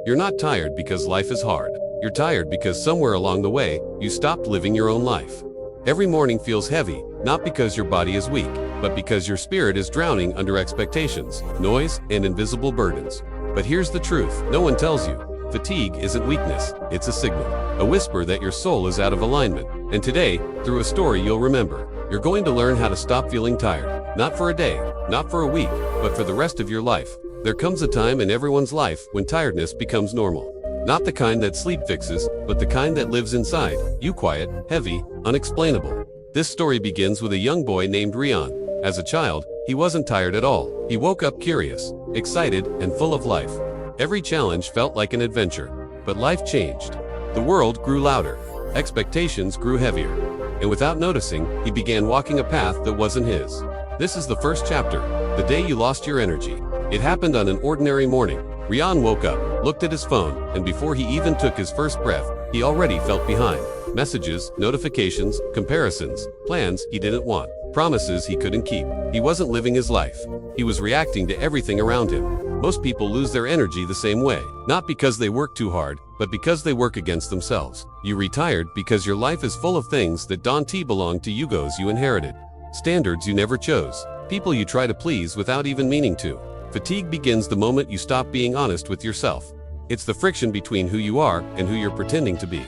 You're not tired because life is hard. You're tired because somewhere along the way, you stopped living your own life. Every morning feels heavy, not because your body is weak, but because your spirit is drowning under expectations, noise, and invisible burdens. But here's the truth, no one tells you. Fatigue isn't weakness, it's a signal, a whisper that your soul is out of alignment. And today, through a story you'll remember, you're going to learn how to stop feeling tired. Not for a day, not for a week, but for the rest of your life. There comes a time in everyone's life when tiredness becomes normal. Not the kind that sleep fixes, but the kind that lives inside you, quiet, heavy, unexplainable. This story begins with a young boy named Rian. As a child, he wasn't tired at all. He woke up curious, excited, and full of life. Every challenge felt like an adventure. But life changed. The world grew louder. Expectations grew heavier. And without noticing, he began walking a path that wasn't his. This is the first chapter, the day you lost your energy. It happened on an ordinary morning. Rian woke up, looked at his phone, and before he even took his first breath, he already felt behind. Messages, notifications, comparisons, plans he didn't want, promises he couldn't keep. He wasn't living his life. He was reacting to everything around him. Most people lose their energy the same way, not because they work too hard, but because they work against themselves. You retired because your life is full of things that don't belong to you, egos you inherited, standards you never chose, people you try to please without even meaning to. Fatigue begins the moment you stop being honest with yourself. It's the friction between who you are and who you're pretending to be.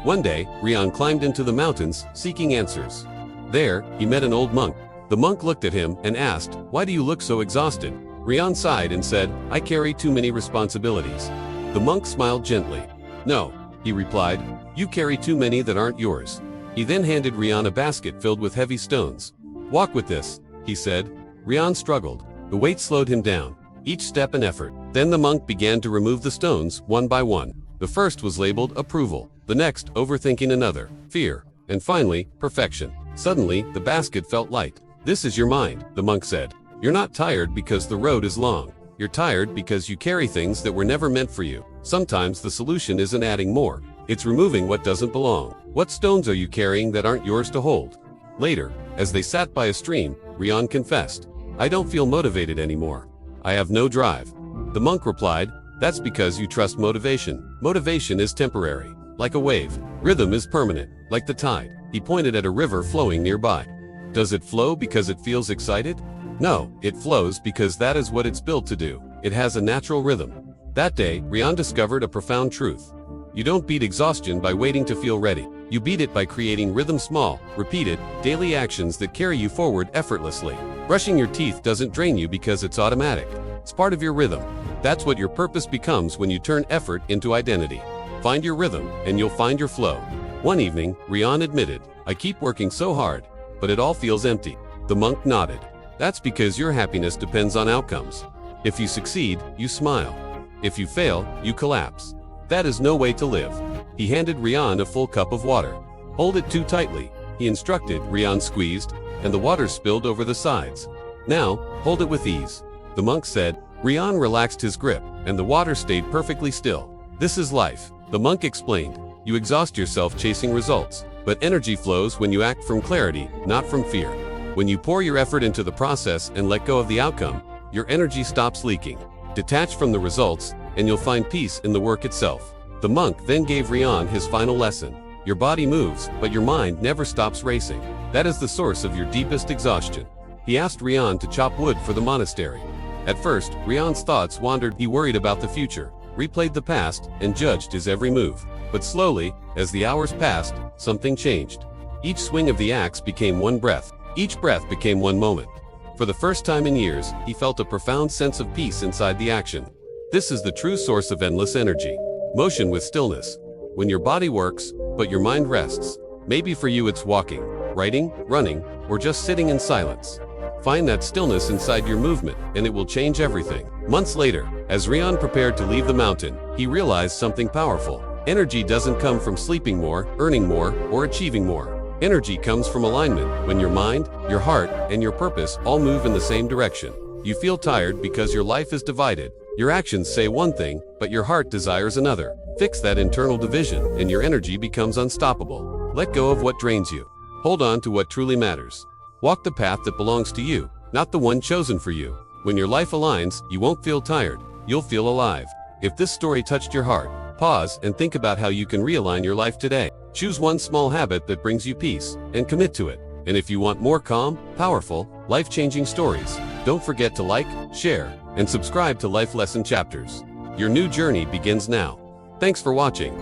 One day, Rian climbed into the mountains, seeking answers. There, he met an old monk. The monk looked at him and asked, "Why do you look so exhausted?" Rian sighed and said, "I carry too many responsibilities." The monk smiled gently. "No," he replied, "you carry too many that aren't yours." He then handed Rian a basket filled with heavy stones. "Walk with this," he said. Rian struggled. The weight slowed him down, each step an effort. Then the monk began to remove the stones, one by one. The first was labeled approval, the next overthinking, another fear, and finally perfection. Suddenly, the basket felt light. "This is your mind," the monk said. "You're not tired because the road is long. You're tired because you carry things that were never meant for you. Sometimes the solution isn't adding more, it's removing what doesn't belong." "What stones are you carrying that aren't yours to hold?" Later, as they sat by a stream, Rian confessed, "I don't feel motivated anymore. I have no drive." The monk replied, "That's because you trust motivation. Motivation is temporary, like a wave. Rhythm is permanent, like the tide." He pointed at a river flowing nearby. "Does it flow because it feels excited? No, it flows because that is what it's built to do. It has a natural rhythm." That day, Rian discovered a profound truth. You don't beat exhaustion by waiting to feel ready. You beat it by creating rhythm, small, repeated, daily actions that carry you forward effortlessly. Brushing your teeth doesn't drain you because it's automatic. It's part of your rhythm. That's what your purpose becomes when you turn effort into identity. Find your rhythm, and you'll find your flow. One evening, Rian admitted, "I keep working so hard, but it all feels empty." The monk nodded. "That's because your happiness depends on outcomes. If you succeed, you smile. If you fail, you collapse. That is no way to live." He handed Rian a full cup of water. "Hold it too tightly," he instructed. Rian squeezed, and the water spilled over the sides. "Now, hold it with ease," the monk said. Rian relaxed his grip, and the water stayed perfectly still. "This is life," the monk explained. "You exhaust yourself chasing results, but energy flows when you act from clarity, not from fear. When you pour your effort into the process and let go of the outcome, your energy stops leaking. Detach from the results, and you'll find peace in the work itself." The monk then gave Rian his final lesson. Your body moves, but your mind never stops racing. That is the source of your deepest exhaustion. He asked Rian to chop wood for the monastery. At first, Rian's thoughts wandered. He worried about the future, replayed the past, and judged his every move. But slowly, as the hours passed, something changed. Each swing of the axe became one breath. Each breath became one moment. For the first time in years, he felt a profound sense of peace inside the action. This is the true source of endless energy. Motion with stillness. When your body works, but your mind rests. Maybe for you it's walking, writing, running, or just sitting in silence. Find that stillness inside your movement, and it will change everything. Months later, as Rian prepared to leave the mountain, he realized something powerful. Energy doesn't come from sleeping more, earning more, or achieving more. Energy comes from alignment, when your mind, your heart, and your purpose all move in the same direction. You feel tired because your life is divided. Your actions say one thing, but your heart desires another. Fix that internal division, and your energy becomes unstoppable. Let go of what drains you. Hold on to what truly matters. Walk the path that belongs to you, not the one chosen for you. When your life aligns, you won't feel tired. You'll feel alive. If this story touched your heart, pause and think about how you can realign your life today. Choose one small habit that brings you peace and commit to it. And if you want more calm, powerful, life-changing stories, don't forget to like, share, and subscribe to Life Lesson Chapters. Your new journey begins now. Thanks for watching.